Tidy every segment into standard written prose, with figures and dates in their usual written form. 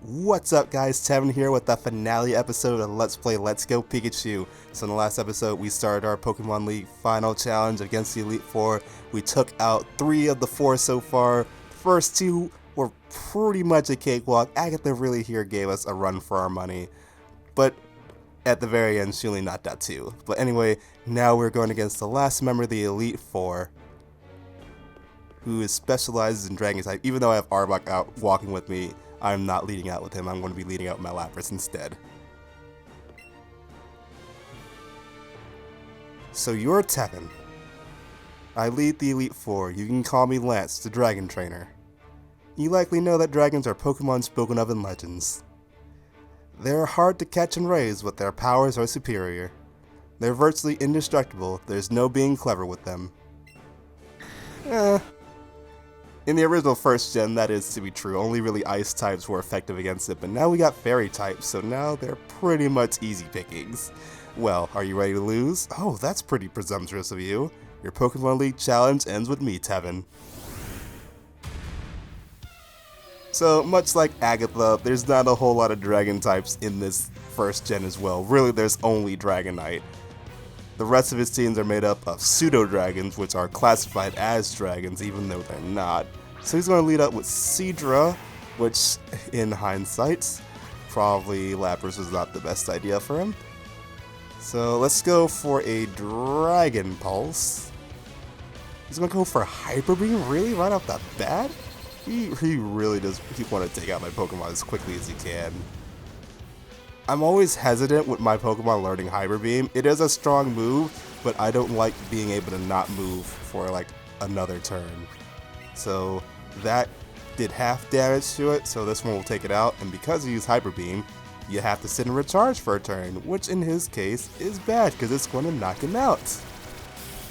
What's up guys, Tevin here with the finale episode of Let's Play Let's Go Pikachu. So in the last episode we started our Pokemon League final challenge against the Elite Four. We took out 3 of the 4 so far. The first 2 were pretty much a cakewalk. Agatha really here gave us a run for our money. But at the very end she only knocked out 2. But anyway, now we're going against the last member of the Elite Four, who specializes in Dragon type. Even though I have Arbok out walking with me, I'm not leading out with him. I'm going to be leading out with my Lapras instead. So you're Tevin. I lead the Elite Four. You can call me Lance, the Dragon Trainer. You likely know that dragons are Pokemon spoken of in legends. They're hard to catch and raise, but their powers are superior. They're virtually indestructible. There's no being clever with them. In the original first gen, that is to be true. Only really ice types were effective against it, but now we got fairy types, so now they're pretty much easy pickings. Well, are you ready to lose? Oh, that's pretty presumptuous of you. Your Pokemon League challenge ends with me, Tevin. So, much like Agatha, there's not a whole lot of dragon types in this first gen as well. Really, there's only Dragonite. The rest of his teams are made up of pseudo-dragons, which are classified as dragons, even though they're not. So he's going to lead up with Seadra, which, in hindsight, probably Lapras was not the best idea for him. So let's go for a Dragon Pulse. He's going to go for a Hyper Beam, really? Right off the bat? He really does want to take out my Pokemon as quickly as he can. I'm always hesitant with my Pokemon learning Hyper Beam. It is a strong move, but I don't like being able to not move for like another turn. So that did half damage to it, so this one will take it out. And because you use Hyper Beam, you have to sit and recharge for a turn, which in his case is bad because it's going to knock him out.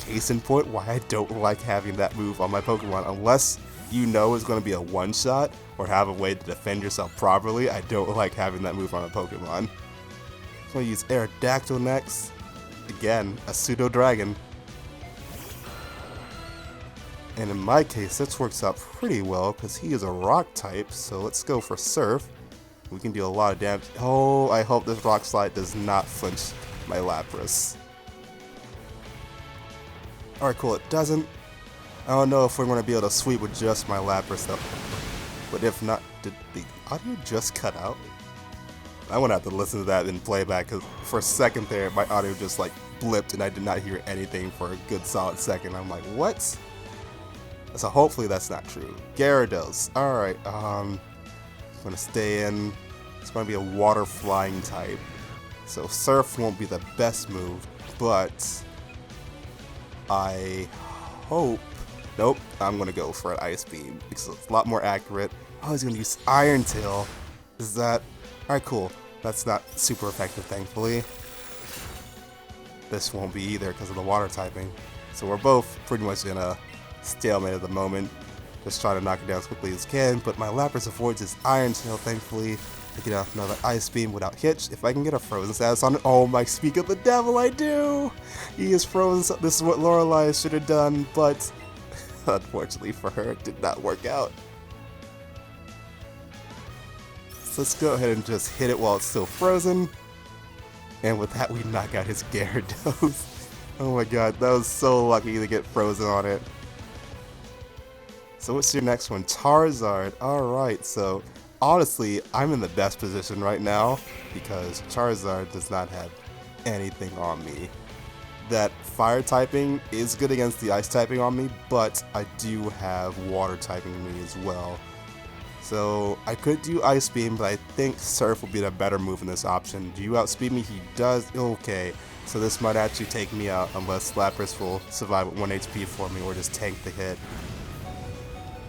Case in point why I don't like having that move on my Pokemon. Unless you know it's going to be a one-shot or have a way to defend yourself properly, I don't like having that move on a Pokemon. So I use Aerodactyl next. Again, a pseudo-dragon. And in my case, this works out pretty well because he is a rock type, so let's go for Surf. We can deal a lot of damage. Oh, I hope this Rock Slide does not flinch my Lapras. Alright, cool, it doesn't. I don't know if we're going to be able to sweep with just my Lapras though. But if not, did the audio just cut out? I want to have to listen to that in playback because for a second there, my audio just like blipped and I did not hear anything for a good solid second. I'm like, what? So hopefully that's not true. Gyarados. Alright, I'm going to stay in. It's going to be a water flying type. So Surf won't be the best move, but I hope. Nope, I'm going to go for an Ice Beam because it's a lot more accurate. Oh, he's going to use Iron Tail. Is that... Alright, cool. That's not super effective, thankfully. This won't be either because of the water typing. So we're both pretty much in a stalemate at the moment. Just trying to knock it down as quickly as can, but my Lapras avoids his Iron Tail, thankfully. I get off another Ice Beam without hitch. If I can get a Frozen status on it, oh my, speak of the devil, I do! He is frozen, so this is what Lorelei should have done, but unfortunately for her, it did not work out. So let's go ahead and just hit it while it's still frozen. And with that, we knock out his Gyarados. Oh my god, that was so lucky to get frozen on it. So what's your next one? Charizard. Alright, so honestly, I'm in the best position right now because Charizard does not have anything on me. That fire typing is good against the ice typing on me, but I do have water typing on me as well. So I could do Ice Beam, but I think Surf will be the better move in this option. Do you outspeed me? He does. Okay, so this might actually take me out unless Lapras will survive with 1 HP for me or just tank the hit.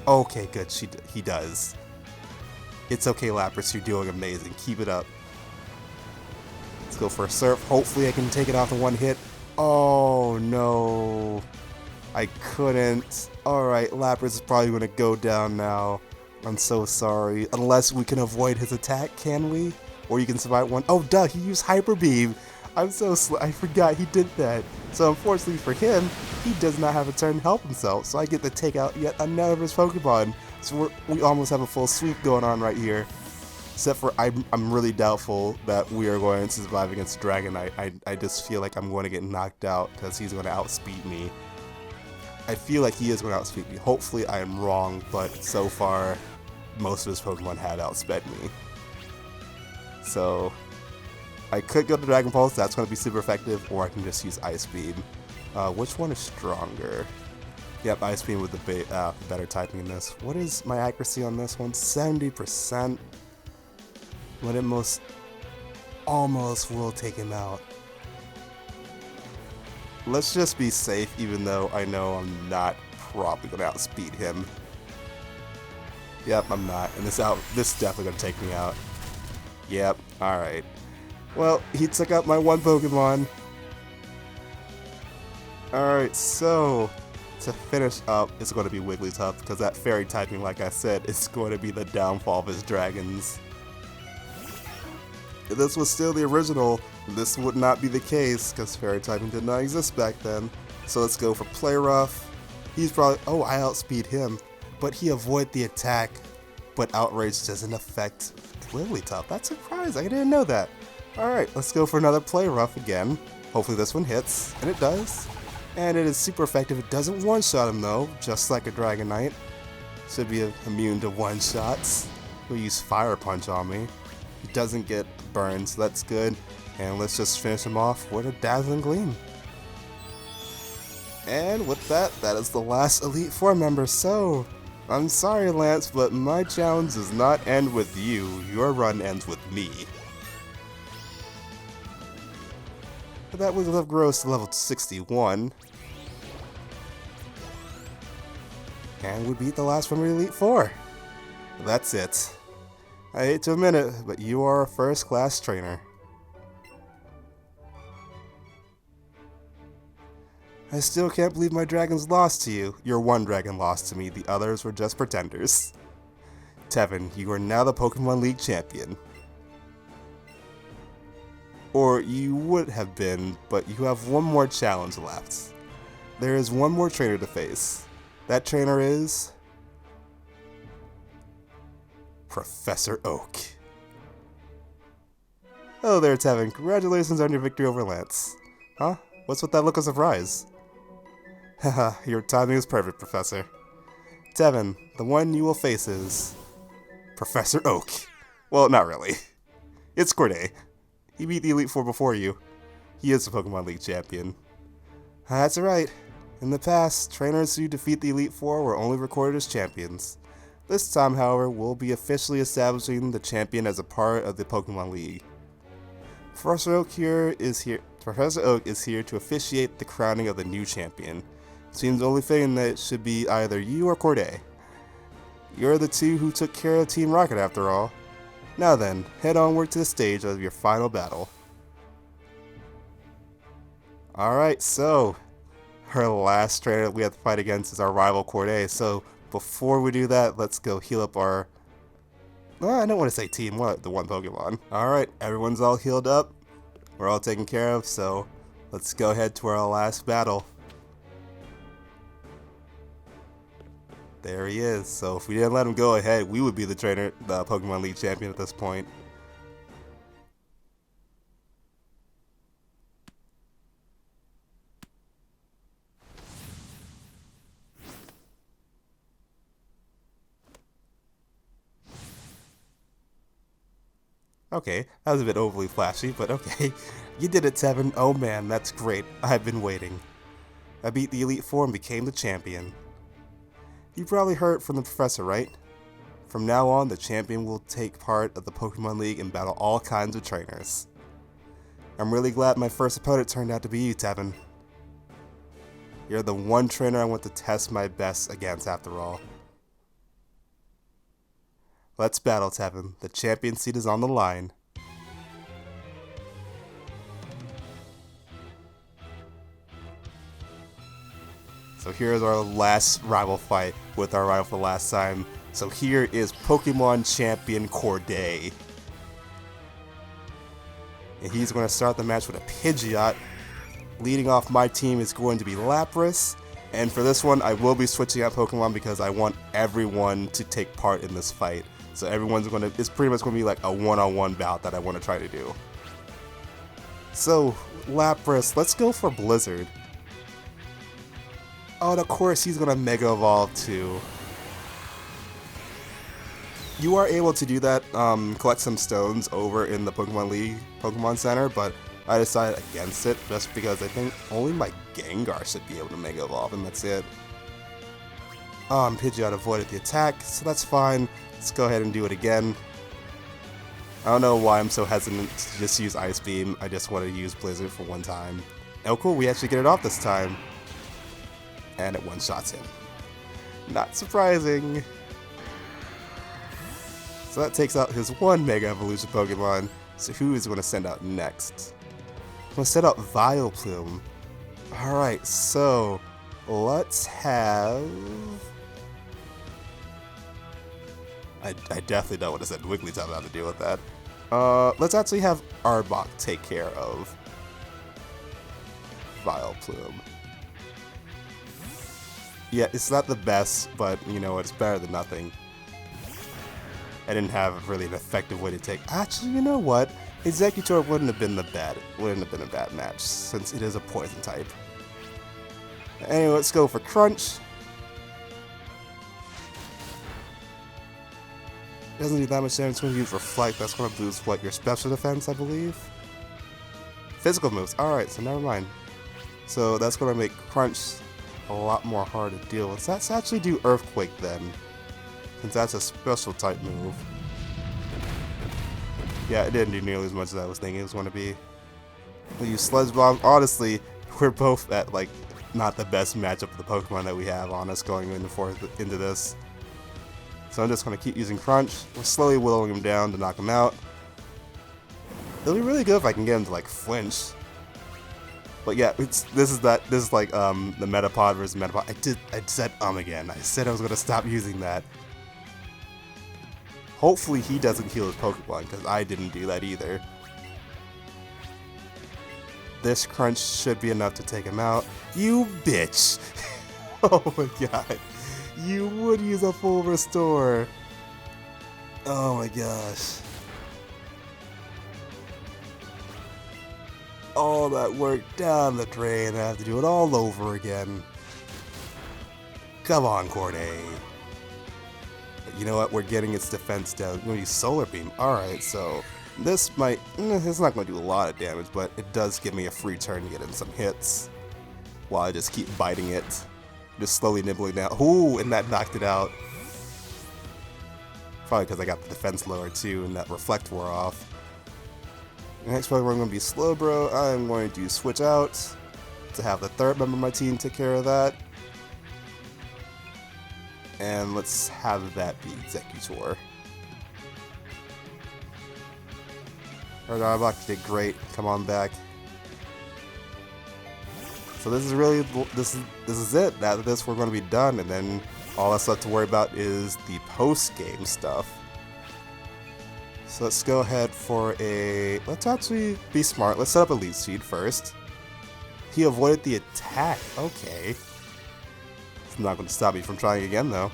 Okay, good. He does. It's okay, Lapras. You're doing amazing. Keep it up. Let's go for a Surf. Hopefully I can take it off in 1 hit. Oh no, I couldn't. Alright, Lapras is probably going to go down now. I'm so sorry. Unless we can avoid his attack, can we? Or you can survive 1. Oh duh, he used Hyper Beam. I forgot he did that. So unfortunately for him, he does not have a turn to help himself. So I get to take out yet another of his Pokemon. So we almost have a full sweep going on right here. Except for I'm really doubtful that we are going to survive against Dragonite. I just feel like I'm going to get knocked out because he's going to outspeed me. I feel like he is going to outspeed me. Hopefully I am wrong, but so far most of his Pokemon had outsped me. So I could go to Dragon Pulse, that's going to be super effective, or I can just use Ice Beam. Which one is stronger? Yep, Ice Beam with the better typing in this. What is my accuracy on this one? 70%. But it almost will take him out. Let's just be safe, even though I know I'm not probably going to outspeed him. Yep, I'm not. And this is definitely going to take me out. Yep, alright. Well, he took out my one Pokemon. Alright, so to finish up, it's going to be Wigglytuff, because that fairy typing, like I said, is going to be the downfall of his dragons. If this was still the original, this would not be the case, because fairy typing did not exist back then. So let's go for Play Rough. He's probably, oh, I outspeed him, but he avoided the attack, but Outrage doesn't affect Wigglytuff. That's surprising, I didn't know that. Alright, let's go for another Play Rough again. Hopefully this one hits, and it does. And it is super effective. It doesn't one-shot him though, just like a Dragonite. Should be immune to one-shots. He'll use Fire Punch on me. He doesn't get burned, so that's good. And let's just finish him off with a Dazzling Gleam. And with that, that is the last Elite Four member. So, I'm sorry Lance, but my challenge does not end with you. Your run ends with me. But that Wigglytuff grows to level 61. And we beat the last one with Elite Four. That's it. I hate to admit it, but you are a first-class trainer. I still can't believe my dragons lost to you. Your one dragon lost to me, the others were just pretenders. Tevin, you are now the Pokemon League champion. Or you would have been, but you have one more challenge left. There is one more trainer to face. That trainer is Professor Oak. Hello there, Tevin. Congratulations on your victory over Lance. Huh? What's with that look of surprise? Haha, your timing is perfect, Professor. Tevin, the one you will face is Professor Oak. Well, not really. It's Corday. He beat the Elite Four before you. He is the Pokemon League champion. That's right. In the past, trainers who defeat the Elite Four were only recorded as champions. This time, however, we'll be officially establishing the champion as a part of the Pokemon League. Professor Oak is here to officiate the crowning of the new champion. Seems only fitting that it should be either you or Corday. You're the two who took care of Team Rocket after all. Now then, head onward to the stage of your final battle. Alright, so our last trainer that we have to fight against is our rival Corday. So before we do that, let's go heal up our... I don't want to say team, the one Pokemon. Alright, everyone's all healed up. We're all taken care of, so let's go ahead to our last battle. There he is. So if we didn't let him go ahead, we would be the Pokemon League champion at this point. Okay, that was a bit overly flashy, but okay. You did it, Tevin. Oh man, that's great. I've been waiting. I beat the Elite Four and became the champion. You probably heard from the professor, right? From now on, the champion will take part of the Pokemon League and battle all kinds of trainers. I'm really glad my first opponent turned out to be you, Tevin. You're the one trainer I want to test my best against after all. Let's battle, Tevin. The champion seat is on the line. So here's our last rival fight with our rival for the last time. So here is Pokemon Champion Corday. And he's going to start the match with a Pidgeot. Leading off my team is going to be Lapras. And for this one, I will be switching out Pokemon because I want everyone to take part in this fight. So it's pretty much gonna be like a one-on-one bout that I want to try to do. So, Lapras, let's go for Blizzard. Oh, and of course he's gonna Mega Evolve too. You are able to do that, collect some stones over in the Pokemon League, Pokemon Center, but I decided against it just because I think only my Gengar should be able to Mega Evolve, and that's it. Pidgeot avoided the attack, so that's fine. Let's go ahead and do it again. I don't know why I'm so hesitant to just use Ice Beam. I just want to use Blizzard for one time. Oh cool, we actually get it off this time. And it one-shots him. Not surprising. So that takes out his one Mega Evolution Pokemon. So who is going to send out next? I'm going to send out Vileplume. Alright, so let's have... I definitely don't want to send Wigglytuff out to deal with that. Let's actually have Arbok take care of Vileplume. Yeah, it's not the best, but you know, it's better than nothing. I didn't have really an effective way to take... Actually, you know what? Executor wouldn't have been a bad match, since it is a poison type. Anyway, let's go for Crunch. Doesn't do that much damage. It's going to use Reflect. That's going to boost, what, your special defense, I believe? Physical moves. Alright, so never mind. So that's going to make Crunch a lot more hard to deal with. Let's actually do Earthquake then, since that's a special type move. Yeah, it didn't do nearly as much as I was thinking it was going to be. We'll use Sludge Bomb. Honestly, we're both at, like, not the best matchup of the Pokemon that we have on us going into this. So I'm just going to keep using Crunch. We're slowly whittling him down to knock him out. It'll be really good if I can get him to, like, flinch. But yeah, this is like the Metapod versus Metapod. I said again. I said I was going to stop using that. Hopefully he doesn't heal his Pokemon, because I didn't do that either. This Crunch should be enough to take him out. You bitch! Oh my god. You would use a full restore. Oh my gosh. All that work down the drain. I have to do it all over again. Come on, Corday. But you know what? We're getting its defense down. We're going to use Solar Beam. Alright, so this might... It's not going to do a lot of damage, but it does give me a free turn to get in some hits. While I just keep biting it. Just slowly nibbling down. Ooh, and that knocked it out. Probably because I got the defense lower too, and that Reflect wore off. Next Pokemon going to be Slowbro. I'm going to switch out to have the third member of my team take care of that. And let's have that be Executor. Arbok did great. Come on back. So this is really, this is it. After this, we're going to be done, and then all that's left to worry about is the post-game stuff. So let's go ahead for let's actually be smart. Let's set up a lead seed first. He avoided the attack. Okay. It's not going to stop me from trying again, though.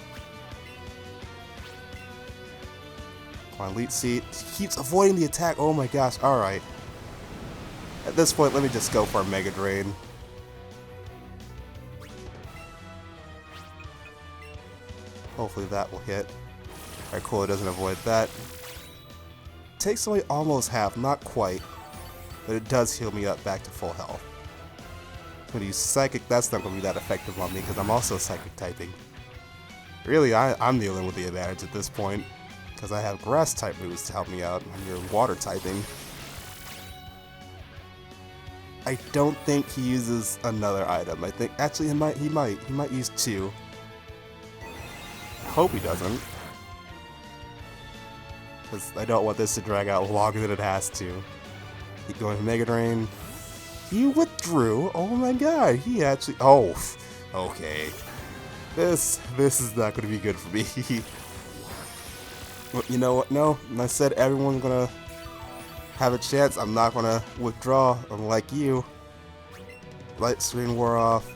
Come on, lead seed. He keeps avoiding the attack. Oh my gosh. Alright. At this point, let me just go for a Mega Drain. Hopefully that will hit. Alright, cool. It doesn't avoid that. Takes away almost half, not quite, but it does heal me up back to full health. I'm going to use Psychic. That's not going to be that effective on me because I'm also Psychic typing. Really, I'm the only one with the advantage at this point because I have Grass type moves to help me out when you're Water typing. I don't think he uses another item. I think actually he might use two. I hope he doesn't. Because I don't want this to drag out longer than it has to. Keep going for Mega Drain. He withdrew. Oh my god. He actually... Oh. Okay. This is not going to be good for me. Well, you know what? No. I said everyone's going to have a chance. I'm not going to withdraw, unlike you. Light Screen wore off.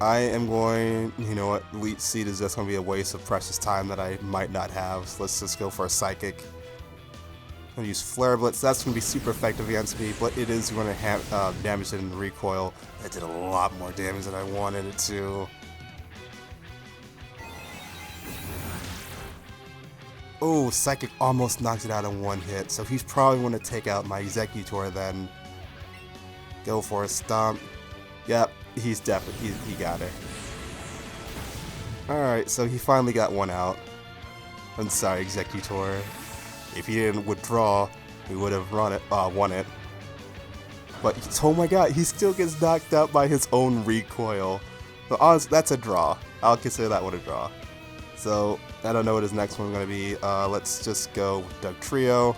I am going, you know what, Leech Seed is just going to be a waste of precious time that I might not have. So let's just go for a Psychic. I'm going to use Flare Blitz. That's going to be super effective against me, but it is going to damage it in the recoil. That did a lot more damage than I wanted it to. Oh, Psychic almost knocked it out in one hit, so he's probably going to take out my Executor then. Go for a Stomp. Yep, he's definitely, he got it. Alright, so he finally got one out. I'm sorry, Executor. If he didn't withdraw, we would have won it. But, oh my god, he still gets knocked out by his own recoil. So honestly, that's a draw. I'll consider that one a draw. So, I don't know what his next one's going to be. Let's just go with Dugtrio.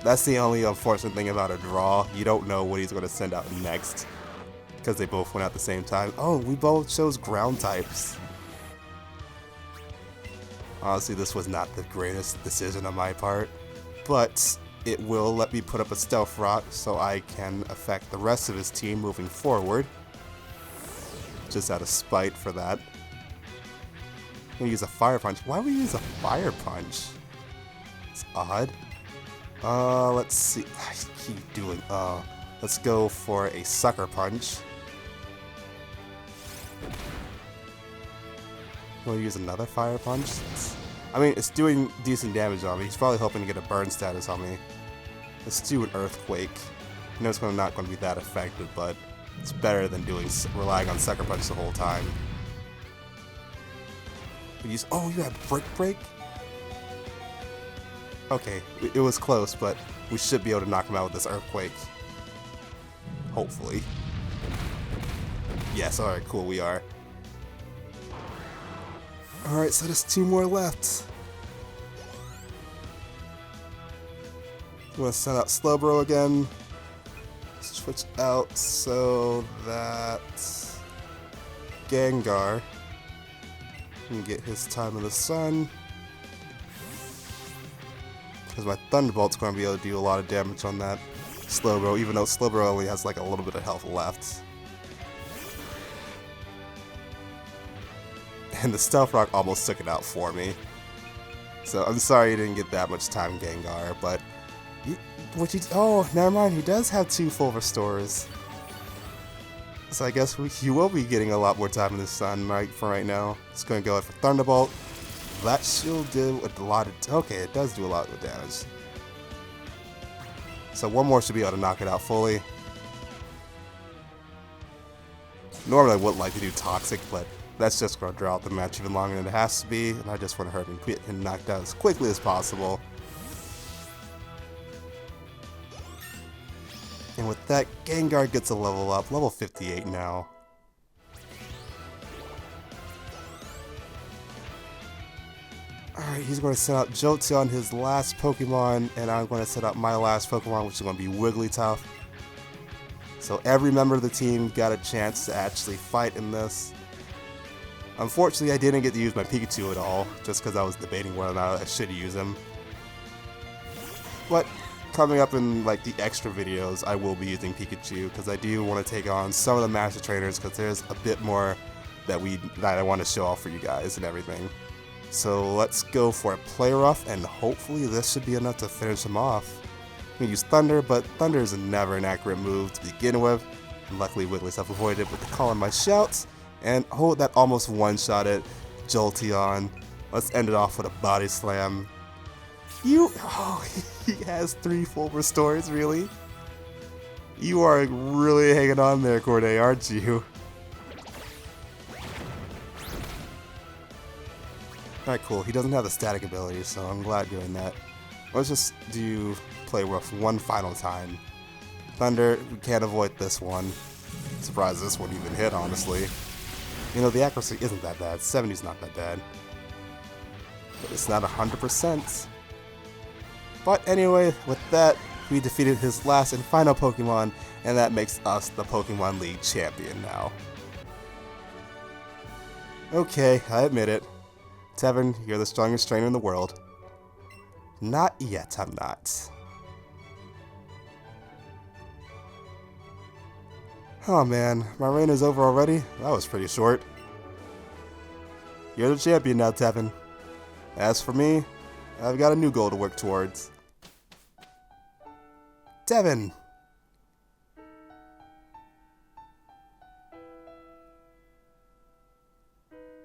That's the only unfortunate thing about a draw. You don't know what he's going to send out next. Because they both went out at the same time. Oh, we both chose ground types. Honestly, this was not the greatest decision on my part. But it will let me put up a Stealth Rock so I can affect the rest of his team moving forward. Just out of spite for that. I'm going to use a Fire Punch. Why would we use a Fire Punch? It's odd. Let's see. I keep doing, let's go for a Sucker Punch. We'll use another Fire Punch. I mean, it's doing decent damage on me. He's probably hoping to get a burn status on me. Let's do an Earthquake. I know it's not going to be that effective, but it's better than relying on Sucker Punch the whole time. Oh, you had Brick Break? Okay, it was close, but we should be able to knock him out with this Earthquake. Hopefully. Yes, alright, cool, we are. Alright, so there's 2 more left. I'm going to send out Slowbro again. Switch out so that Gengar can get his time in the sun. Because my Thunderbolt's going to be able to do a lot of damage on that Slowbro, even though Slowbro only has like a little bit of health left. And the Stealth Rock almost took it out for me. So I'm sorry you didn't get that much time, Gengar, but... oh, never mind, he does have 2 full restores. So I guess he will be getting a lot more time in the sun for right now. It's going to go for Thunderbolt. That should do a lot of... okay, it does do a lot of damage. So one more should be able to knock it out fully. Normally I would like to do Toxic, but that's just going to draw out the match even longer than it has to be. And I just want to hurt him, get him knocked out as quickly as possible. And with that, Gengar gets a level up, level 58 now. Alright, he's going to send out Jolteon, his last Pokemon, and I'm going to set out my last Pokemon, which is going to be Wigglytuff. So every member of the team got a chance to actually fight in this. Unfortunately, I didn't get to use my Pikachu at all, just because I was debating whether or not I should use him. But coming up in like the extra videos, I will be using Pikachu, because I do want to take on some of the Master Trainers, because there's a bit more that I want to show off for you guys and everything. So let's go for a Play Rough, and hopefully this should be enough to finish him off. I'm going to use Thunder, but Thunder is never an accurate move to begin with. And luckily Wigglytuff avoided it with the Call on My Shouts. And that almost one-shotted Jolteon. Let's end it off with a Body Slam. Oh, he has 3 full restores, really? You are really hanging on there, Corday, aren't you? Alright, cool. He doesn't have the static ability, so I'm glad doing that. Let's just do Play Rough one final time. Thunder, we can't avoid this one. I'm surprised this one even hit, honestly. You know, the accuracy isn't that bad. 70's not that bad. But it's not 100%. But anyway, with that, we defeated his last and final Pokemon, and that makes us the Pokemon League champion now. Okay, I admit it. Tevin, you're the strongest trainer in the world. Not yet, I'm not. Oh man, my reign is over already? That was pretty short. You're the champion now, Tevin. As for me, I've got a new goal to work towards. Tevin!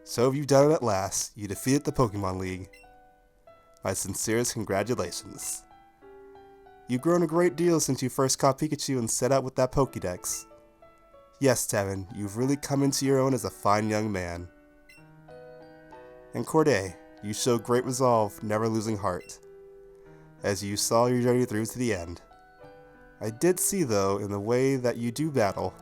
So have you done it at last. You defeated the Pokemon League. My sincerest congratulations. You've grown a great deal since you first caught Pikachu and set out with that Pokédex. Yes, Tevin, you've really come into your own as a fine young man. And Corday, you showed great resolve, never losing heart, as you saw your journey through to the end. I did see, though, in the way that you do battle,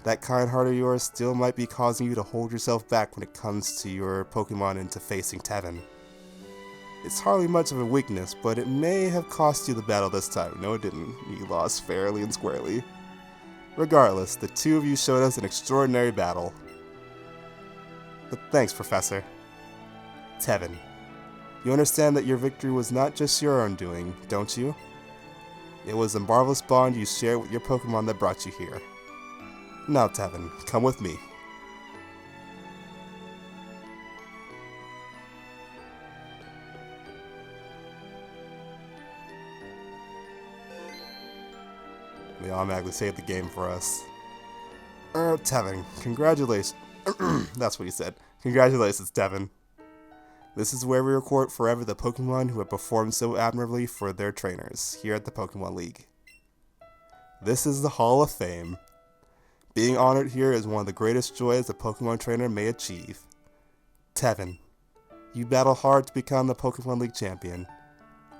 that kind heart of yours still might be causing you to hold yourself back when it comes to your Pokemon into facing Tevin. It's hardly much of a weakness, but it may have cost you the battle this time. No, it didn't. You lost fairly and squarely. Regardless, the two of you showed us an extraordinary battle. But thanks, Professor. Tevin, you understand that your victory was not just your own doing, don't you? It was a marvelous bond you shared with your Pokemon that brought you here. Now, Tevin, come with me. They automatically saved the game for us. Tevin, congratulations. That's what he said. Congratulations, Tevin. This is where we record forever the Pokemon who have performed so admirably for their trainers here at the Pokemon League. This is the Hall of Fame. Being honored here is one of the greatest joys a Pokemon trainer may achieve. Tevin, you battle hard to become the Pokemon League champion.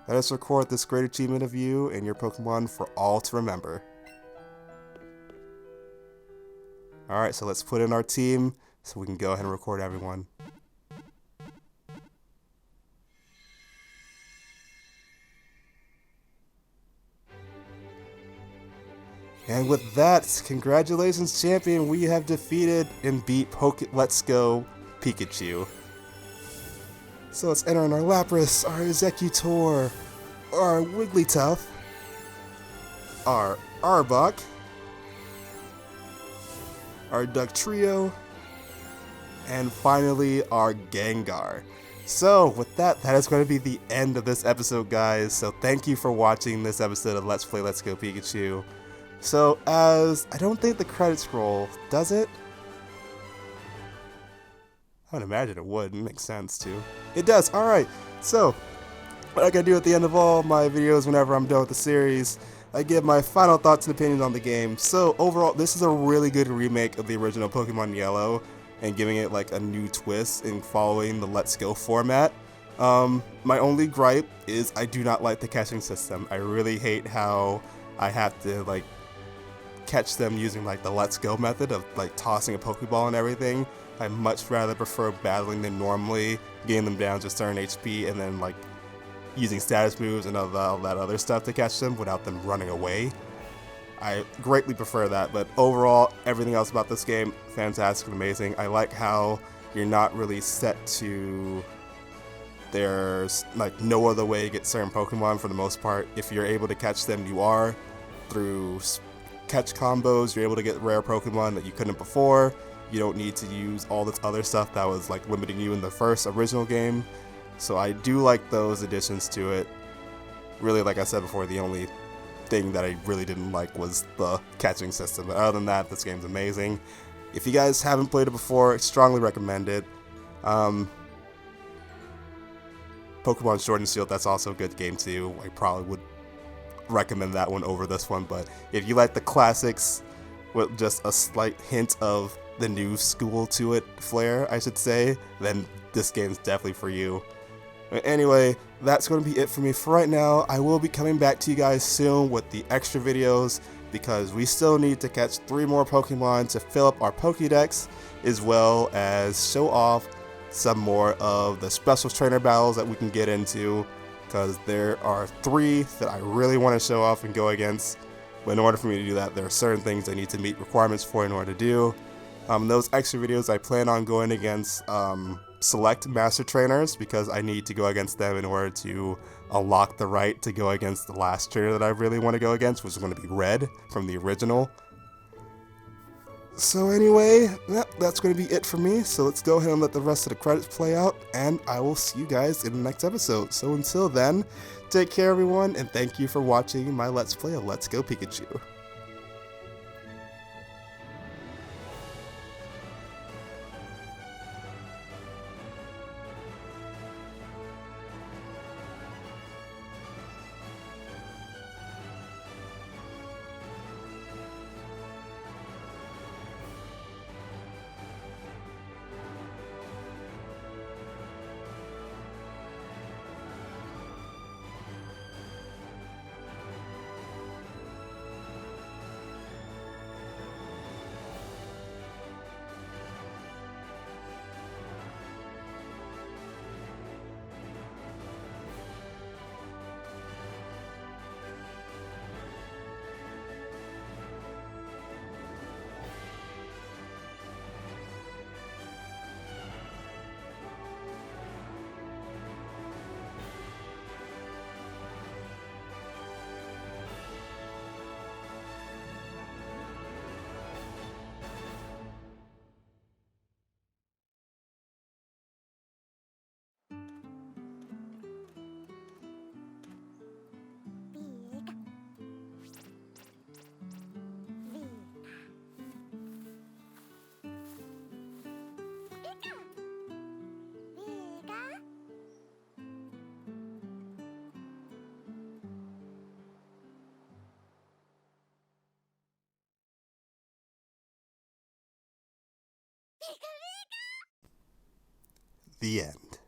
Let us record this great achievement of you and your Pokemon for all to remember. Alright, so let's put in our team so we can go ahead and record everyone. And with that, congratulations, champion, we have defeated and beat Let's Go Pikachu. So let's enter in our Lapras, our Executor, our Wigglytuff, our Arbok, our Dugtrio, and finally our Gengar. So with that, that is going to be the end of this episode, guys. So thank you for watching this episode of Let's Play Let's Go Pikachu. So I don't think the credits roll, does it? I would imagine it would, it makes sense too. It does, alright. So, like I do at the end of all my videos whenever I'm done with the series, I give my final thoughts and opinions on the game. So overall, this is a really good remake of the original Pokemon Yellow and giving it like a new twist in following the Let's Go format. My only gripe is I do not like the catching system. I really hate how I have to like catch them using like the Let's Go method of like tossing a Pokeball and everything. I much rather prefer battling them normally, getting them down to a certain HP, and then like using status moves and all that other stuff to catch them without them running away. I greatly prefer that, but overall, everything else about this game, fantastic and amazing. I like how you're not really set to, there's like no other way to get certain Pokemon for the most part. If you're able to catch them, you are. Through catch combos, you're able to get rare Pokemon that you couldn't before. You don't need to use all this other stuff that was like limiting you in the first original game. So I do like those additions to it. Really, like I said before, the only thing that I really didn't like was the catching system. But other than that, this game's amazing. If you guys haven't played it before, I strongly recommend it. Pokemon Sword and Shield, that's also a good game too. I probably would recommend that one over this one, but if you like the classics with just a slight hint of the new school to it flair, I should say, then this game's definitely for you. But anyway, that's going to be it for me for right now. I will be coming back to you guys soon with the extra videos because we still need to catch 3 more Pokemon to fill up our Pokédex, as well as show off some more of the special trainer battles that we can get into, because there are 3 that I really want to show off and go against. But in order for me to do that, there are certain things I need to meet requirements for in order to do. Those extra videos, I plan on going against select master trainers because I need to go against them in order to unlock the right to go against the last trainer that I really want to go against, which is going to be Red from the original. So anyway, that's going to be it for me. So let's go ahead and let the rest of the credits play out, and I will see you guys in the next episode. So until then, take care everyone, and thank you for watching my Let's Play of Let's Go Pikachu. The end.